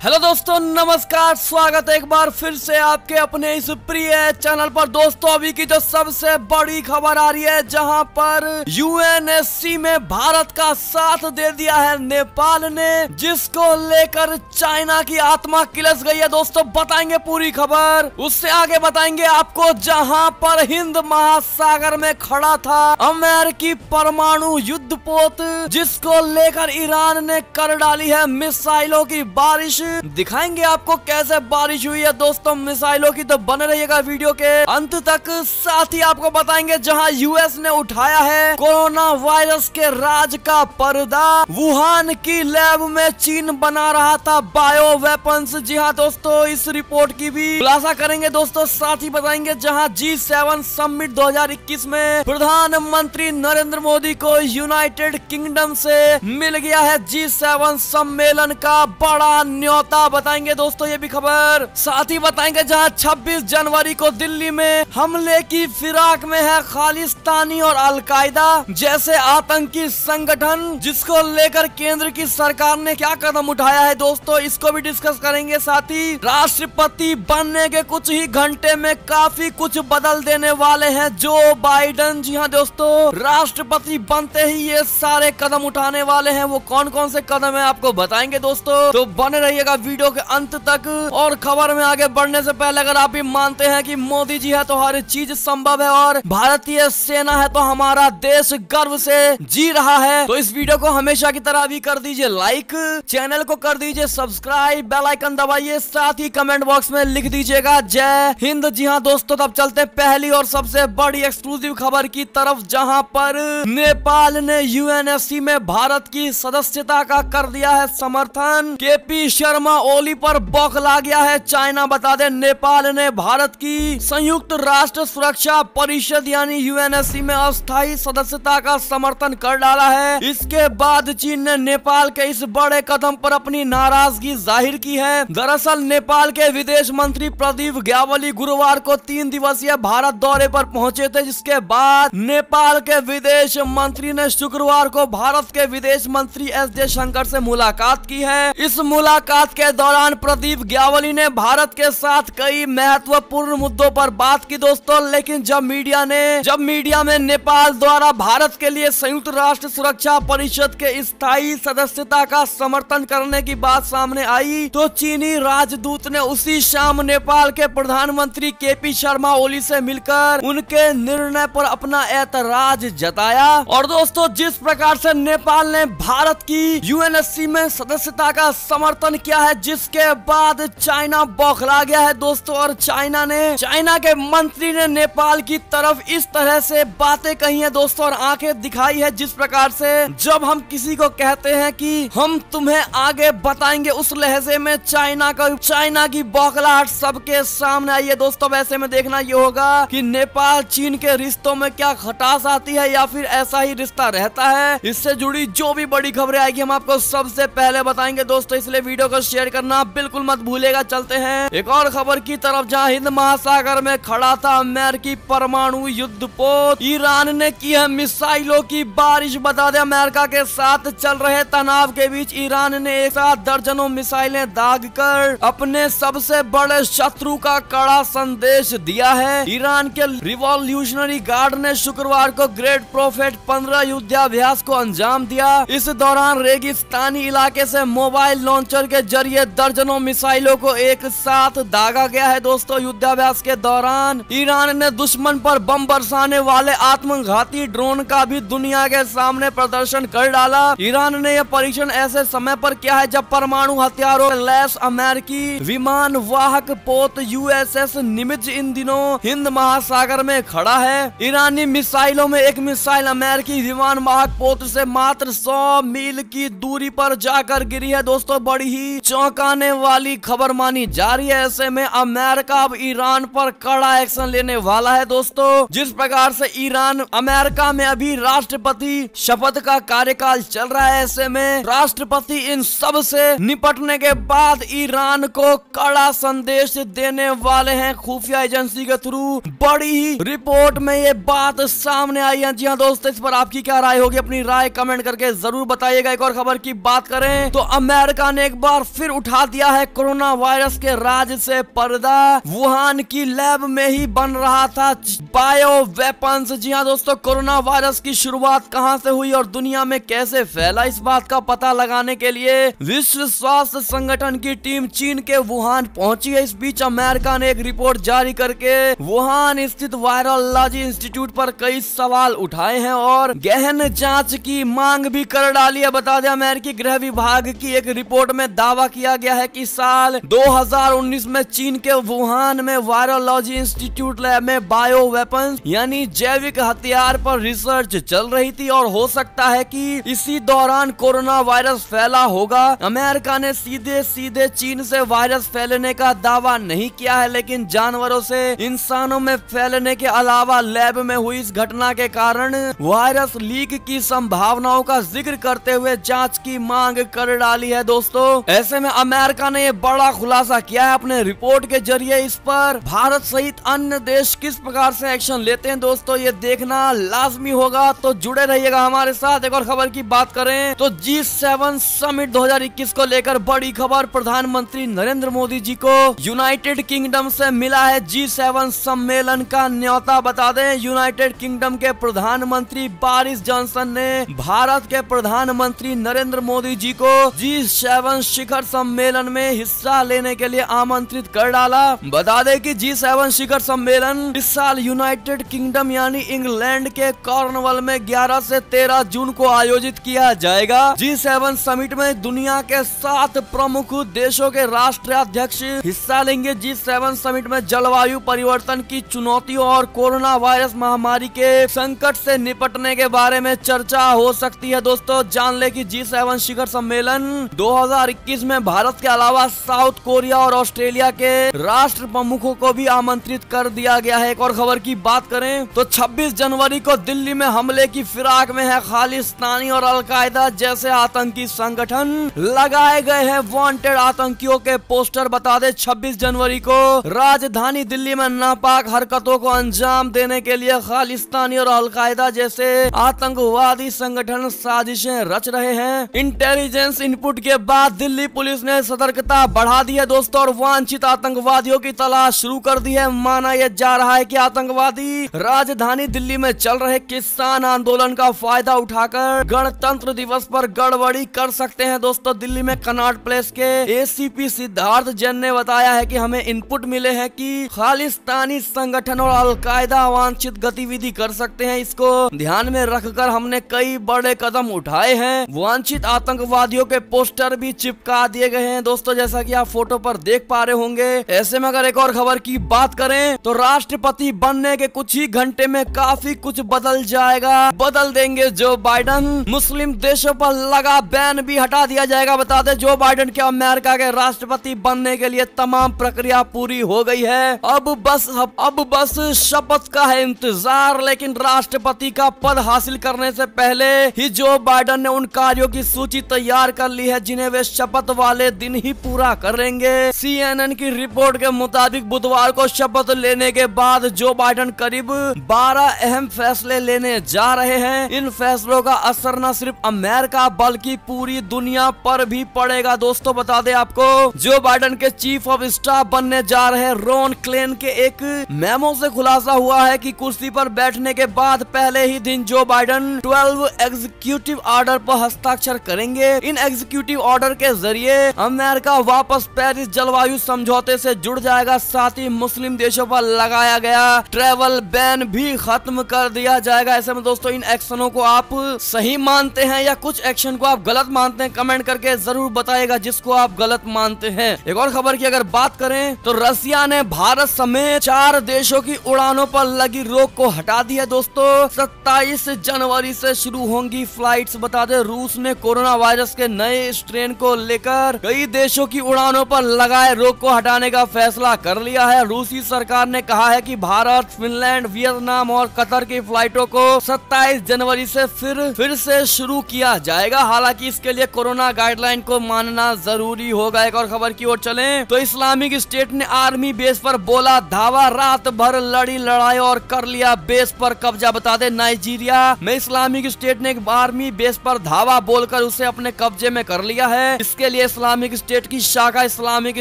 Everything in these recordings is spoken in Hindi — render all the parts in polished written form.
हेलो दोस्तों, नमस्कार। स्वागत है एक बार फिर से आपके अपने इस प्रिय चैनल पर। दोस्तों, अभी की जो सबसे बड़ी खबर आ रही है, जहां पर यूएनएससी में भारत का साथ दे दिया है नेपाल ने, जिसको लेकर चाइना की आत्मा किलस गई है। दोस्तों, बताएंगे पूरी खबर। उससे आगे बताएंगे आपको, जहां पर हिंद महासागर में खड़ा था अमेरिकी परमाणु युद्धपोत, जिसको लेकर ईरान ने कर डाली है मिसाइलों की बारिश। दिखाएंगे आपको कैसे बारिश हुई है दोस्तों मिसाइलों की, तो बने रहिएगा वीडियो के अंत तक। साथ ही आपको बताएंगे, जहां यूएस ने उठाया है कोरोना वायरस के राज का पर्दा, वुहान की लैब में चीन बना रहा था बायो वेपन्स। जी हाँ दोस्तों, इस रिपोर्ट की भी खुलासा करेंगे दोस्तों। साथ ही बताएंगे, जहां G7 समिट 2021 में प्रधानमंत्री नरेंद्र मोदी को यूनाइटेड किंगडम से मिल गया है G7 सम्मेलन का बड़ा न्योता। बताएंगे दोस्तों ये भी खबर। साथ ही बताएंगे, जहां 26 जनवरी को दिल्ली में हमले की फिराक में है खालिस्तानी और अलकायदा जैसे आतंकी संगठन, जिसको लेकर केंद्र की सरकार ने क्या कदम उठाया है दोस्तों, इसको भी डिस्कस करेंगे। साथ ही राष्ट्रपति बनने के कुछ ही घंटे में काफी कुछ बदल देने वाले हैं जो बाइडेन। जी हाँ दोस्तों, राष्ट्रपति बनते ही ये सारे कदम उठाने वाले हैं। वो कौन कौन से कदम है आपको बताएंगे दोस्तों, तो बने रहिएगा वीडियो के अंत तक। और खबर में आगे बढ़ने से पहले, अगर आप भी मानते हैं कि मोदी जी है तो हर चीज संभव है और भारतीय सेना है तो हमारा देश गर्व से जी रहा है, तो इस वीडियो को हमेशा की तरह भी कर दीजिए लाइक, चैनल को कर दीजिए सब्सक्राइब, बेल आइकन दबाइए, साथ ही कमेंट बॉक्स में लिख दीजिएगा जय हिंद। जी हाँ दोस्तों, तब चलते हैं पहली और सबसे बड़ी एक्सक्लूसिव खबर की तरफ, जहां पर नेपाल ने यूएनएससी में भारत की सदस्यता का कर दिया है समर्थन। केपी शर्मा ओली पर बौखला गया है चाइना। बता दें, नेपाल ने भारत की संयुक्त राष्ट्र सुरक्षा परिषद यानी यूएनएससी में अस्थायी सदस्यता का समर्थन कर डाला है। इसके बाद चीन ने नेपाल के इस बड़े कदम पर अपनी नाराजगी जाहिर की है। दरअसल नेपाल के विदेश मंत्री प्रदीप ग्यावली गुरुवार को 3 दिवसीय भारत दौरे पर पहुंचे थे, जिसके बाद नेपाल के विदेश मंत्री ने शुक्रवार को भारत के विदेश मंत्री एस जयशंकर से मुलाकात की है। इस मुलाकात के दौरान प्रदीप ग्यावली ने भारत के साथ कई महत्वपूर्ण मुद्दों पर बात की दोस्तों, लेकिन जब मीडिया में नेपाल द्वारा भारत के लिए संयुक्त राष्ट्र सुरक्षा परिषद के स्थायी सदस्यता का समर्थन करने की बात सामने आई, तो चीनी राजदूत ने उसी शाम नेपाल के प्रधानमंत्री केपी शर्मा ओली से मिलकर उनके निर्णय पर अपना ऐतराज जताया। और दोस्तों, जिस प्रकार से नेपाल ने भारत की यूएनएससी में सदस्यता का समर्थन किया है, जिसके बाद चाइना बौखला गया है दोस्तों। और चाइना के मंत्री ने नेपाल की तरफ इस तरह से बातें कही है दोस्तों और आंखें दिखाई है, जिस प्रकार से जब हम किसी को कहते हैं कि हम तुम्हें आगे बताएंगे, उस लहजे में चाइना की बौखलाहट सबके सामने आई है दोस्तों। वैसे में देखना ये होगा कि नेपाल चीन के रिश्तों में क्या खटास आती है या फिर ऐसा ही रिश्ता रहता है। इससे जुड़ी जो भी बड़ी खबरें आएगी हम आपको सबसे पहले बताएंगे दोस्तों, इसलिए वीडियो को शेयर करना बिल्कुल मत भूलेगा। चलते हैं एक और खबर की तरफ, जहां हिंद महासागर में खड़ा था अमेरिकी परमाणु युद्धपोत, ईरान ने की है मिसाइलों की बारिश। बता दें, अमेरिका के साथ चल रहे तनाव के बीच ईरान ने एक साथ दर्जनों मिसाइलें दागकर अपने सबसे बड़े शत्रु का कड़ा संदेश दिया है। ईरान के रिवॉल्यूशनरी गार्ड ने शुक्रवार को ग्रेट प्रोफेट 15 युद्धाभ्यास को अंजाम दिया। इस दौरान रेगिस्तानी इलाके से मोबाइल लॉन्चर के जरिए दर्जनों मिसाइलों को एक साथ दागा गया है दोस्तों। युद्धाभ्यास के दौरान ईरान ने दुश्मन पर बम बरसाने वाले आत्मघाती ड्रोन का भी दुनिया के सामने प्रदर्शन कर डाला। ईरान ने यह परीक्षण ऐसे समय पर किया है जब परमाणु हथियारों लैस अमेरिकी विमान वाहक पोत USS निमित्ज इन दिनों हिंद महासागर में खड़ा है। ईरानी मिसाइलों में एक मिसाइल अमेरिकी विमान वाहक पोत से मात्र 100 मील की दूरी पर जाकर गिरी है दोस्तों। बड़ी ही चौंकाने वाली खबर मानी जा रही है। ऐसे में अमेरिका अब ईरान पर कड़ा एक्शन लेने वाला है दोस्तों। जिस प्रकार से ईरान अमेरिका में अभी राष्ट्रपति शपथ का कार्यकाल चल रहा है, ऐसे में राष्ट्रपति इन सब से निपटने के बाद ईरान को कड़ा संदेश देने वाले हैं खुफिया एजेंसी के थ्रू। बड़ी ही रिपोर्ट में ये बात सामने आई है। जी हाँ दोस्तों, इस पर आपकी क्या राय होगी, अपनी राय कमेंट करके जरूर बताइएगा। एक और खबर की बात करें तो अमेरिका ने एक बार फिर उठा दिया है कोरोना वायरस के राज से पर्दा। वुहान की लैब में ही बन रहा था बायो वेपन्स। जी हाँ दोस्तों, कोरोना वायरस की शुरुआत कहां से हुई और दुनिया में कैसे फैला, इस बात का पता लगाने के लिए विश्व स्वास्थ्य संगठन की टीम चीन के वुहान पहुंची है। इस बीच अमेरिका ने एक रिपोर्ट जारी करके वुहान स्थित वायरोलॉजी इंस्टीट्यूट पर कई सवाल उठाए हैं और गहन जांच की मांग भी कर डाली है। बता दें, अमेरिकी गृह विभाग की एक रिपोर्ट में दावा किया गया है कि साल 2019 में चीन के वुहान में वायरोलॉजी इंस्टीट्यूट लैब में बायो वेपन्स यानी जैविक हथियार पर रिसर्च चल रही थी और हो सकता है कि इसी दौरान कोरोना वायरस फैला होगा। अमेरिका ने सीधे सीधे चीन से वायरस फैलने का दावा नहीं किया है, लेकिन जानवरों से इंसानों में फैलने के अलावा लैब में हुई इस घटना के कारण वायरस लीक की संभावनाओं का जिक्र करते हुए जांच की मांग कर डाली है। दोस्तों, ऐसे में अमेरिका ने ये बड़ा खुलासा किया है अपने रिपोर्ट के जरिए। इस पर भारत सहित अन्य देश किस प्रकार से एक्शन लेते हैं दोस्तों, ये देखना लाजमी होगा, तो जुड़े रहिएगा हमारे साथ। एक और खबर की बात करें तो G7 समिट 2021 को लेकर बड़ी खबर। प्रधानमंत्री नरेंद्र मोदी जी को यूनाइटेड किंगडम से मिला है G7 सम्मेलन का न्योता। बता दें, यूनाइटेड किंगडम के प्रधानमंत्री बोरिस जॉनसन ने भारत के प्रधानमंत्री नरेंद्र मोदी जी को G7 शिखर सम्मेलन में हिस्सा लेने के लिए आमंत्रित कर डाला। बता दें कि G7 शिखर सम्मेलन इस साल यूनाइटेड किंगडम यानी इंग्लैंड के कॉर्नवॉल में 11 से 13 जून को आयोजित किया जाएगा। G7 समिट में दुनिया के 7 प्रमुख देशों के राष्ट्राध्यक्ष हिस्सा लेंगे। G7 समिट में जलवायु परिवर्तन की चुनौतियों और कोरोना वायरस महामारी के संकट से निपटने के बारे में चर्चा हो सकती है। दोस्तों, जान ले कि G7 शिखर सम्मेलन 2021 में भारत के अलावा साउथ कोरिया और ऑस्ट्रेलिया के राष्ट्र प्रमुखों को भी आमंत्रित कर दिया गया है। एक और खबर की बात करें तो 26 जनवरी को दिल्ली में हमले की फिराक में है खालिस्तानी और अलकायदा जैसे आतंकी संगठन। लगाए गए हैं वांटेड आतंकियों के पोस्टर। बता दे, 26 जनवरी को राजधानी दिल्ली में नापाक हरकतों को अंजाम देने के लिए खालिस्तानी और अलकायदा जैसे आतंकवादी संगठन साजिशें रच रहे हैं। इंटेलिजेंस इनपुट के बाद दिल्ली पुलिस ने सतर्कता बढ़ा दी है दोस्तों और वांछित आतंकवादियों की तलाश शुरू कर दी है। माना यह जा रहा है कि आतंकवादी राजधानी दिल्ली में चल रहे किसान आंदोलन का फायदा उठाकर गणतंत्र दिवस पर गड़बड़ी कर सकते हैं। दोस्तों, दिल्ली में कनॉट प्लेस के एसीपी सिद्धार्थ जैन ने बताया है कि हमें इनपुट मिले हैं कि खालिस्तानी संगठन और अलकायदा वांछित गतिविधि कर सकते हैं। इसको ध्यान में रखकर हमने कई बड़े कदम उठाए हैं। वांछित आतंकवादियों के पोस्टर भी चिपका दिए गए हैं दोस्तों, जैसा कि आप फोटो पर देख पा रहे होंगे। ऐसे में अगर एक और खबर की बात करें तो राष्ट्रपति बनने के कुछ ही घंटे में काफी कुछ बदल जाएगा। बदल देंगे जो बाइडन। मुस्लिम देशों पर लगा बैन भी हटा दिया जाएगा। बता दें, जो बाइडन के अमेरिका के राष्ट्रपति बनने के लिए तमाम प्रक्रिया पूरी हो गई है। अब बस शपथ का है इंतजार। लेकिन राष्ट्रपति का पद हासिल करने से पहले ही जो बाइडन ने उन कार्यों की सूची तैयार कर ली है जिन्हें वे शपथ वाले दिन ही पूरा करेंगे। CNN की रिपोर्ट के मुताबिक बुधवार को शपथ लेने के बाद जो बाइडन करीब 12 अहम फैसले लेने जा रहे हैं। इन फैसलों का असर न सिर्फ अमेरिका बल्कि पूरी दुनिया पर भी पड़ेगा। दोस्तों, बता दें आपको, जो बाइडन के चीफ ऑफ स्टाफ बनने जा रहे रॉन क्लेन के एक मेमो से खुलासा हुआ है कि कुर्सी पर बैठने के बाद पहले ही दिन जो बाइडन 12 एग्जीक्यूटिव ऑर्डर पर हस्ताक्षर करेंगे। इन एग्जीक्यूटिव ऑर्डर के जरिए अमेरिका वापस पेरिस जलवायु समझौते से जुड़ जाएगा। साथ ही मुस्लिम देशों पर लगाया गया ट्रैवल बैन भी खत्म कर दिया जाएगा। ऐसे में दोस्तों, इन एक्शनों को आप सही मानते हैं या कुछ एक्शन को आप गलत मानते हैं, कमेंट करके जरूर बताइएगा जिसको आप गलत मानते हैं। एक और खबर की अगर बात करें तो रसिया ने भारत समेत 4 देशों की उड़ानों पर लगी रोक को हटा दी है। दोस्तों, 27 जनवरी से शुरू होंगी फ्लाइट्स। बता दें, रूस ने कोरोना वायरस के नए स्ट्रेन को लेकर कई देशों की उड़ानों पर लगाए रोक को हटाने का फैसला कर लिया है। रूसी सरकार ने कहा है कि भारत, फिनलैंड, वियतनाम और कतर की फ्लाइटों को 27 जनवरी से फिर से शुरू किया जाएगा। हालांकि इसके लिए कोरोना गाइडलाइन को मानना जरूरी होगा। एक और खबर की ओर चलें तो इस्लामिक स्टेट ने आर्मी बेस पर बोला धावा, रात भर लड़ी लड़ाई और कर लिया बेस पर कब्जा। बता दें, नाइजीरिया में इस्लामिक स्टेट ने एक आर्मी बेस पर धावा बोलकर उसे अपने कब्जे में कर लिया है। इसके लिए इस्लामिक स्टेट की शाखा Islamic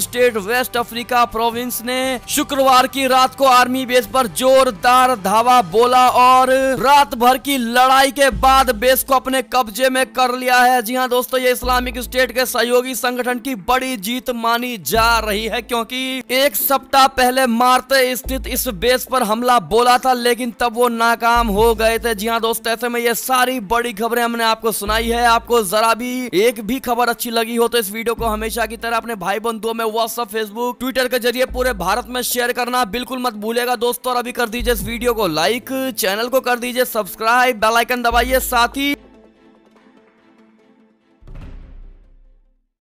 State West Africa Province ने शुक्रवार की रात को आर्मी बेस पर जोरदार धावा बोला और रात भर की लड़ाई के बाद बेस को अपने कब्जे में कर लिया है। जी हाँ दोस्तों, ये इस्लामिक स्टेट के सहयोगी संगठन की बड़ी जीत मानी जा रही है, क्योंकि एक सप्ताह पहले मार्ते स्थित इस बेस पर हमला बोला था, लेकिन तब वो नाकाम हो गए थे। जी हाँ दोस्तों, ऐसे में ये सारी बड़ी खबरें हमने आपको सुनाई है। आपको जरा भी एक भी खबर अच्छी लगी हो तो इस वीडियो को हमेशा की तरह अपने भाई बंधुओं में व्हाट्सएप, फेसबुक, ट्विटर के जरिए पूरे भारत में शेयर करना बिल्कुल मत भूलेगा दोस्तों। और अभी कर दीजिए इस वीडियो को लाइक, चैनल को कर दीजिए सब्सक्राइब, बेल आइकन दबाइए, साथ ही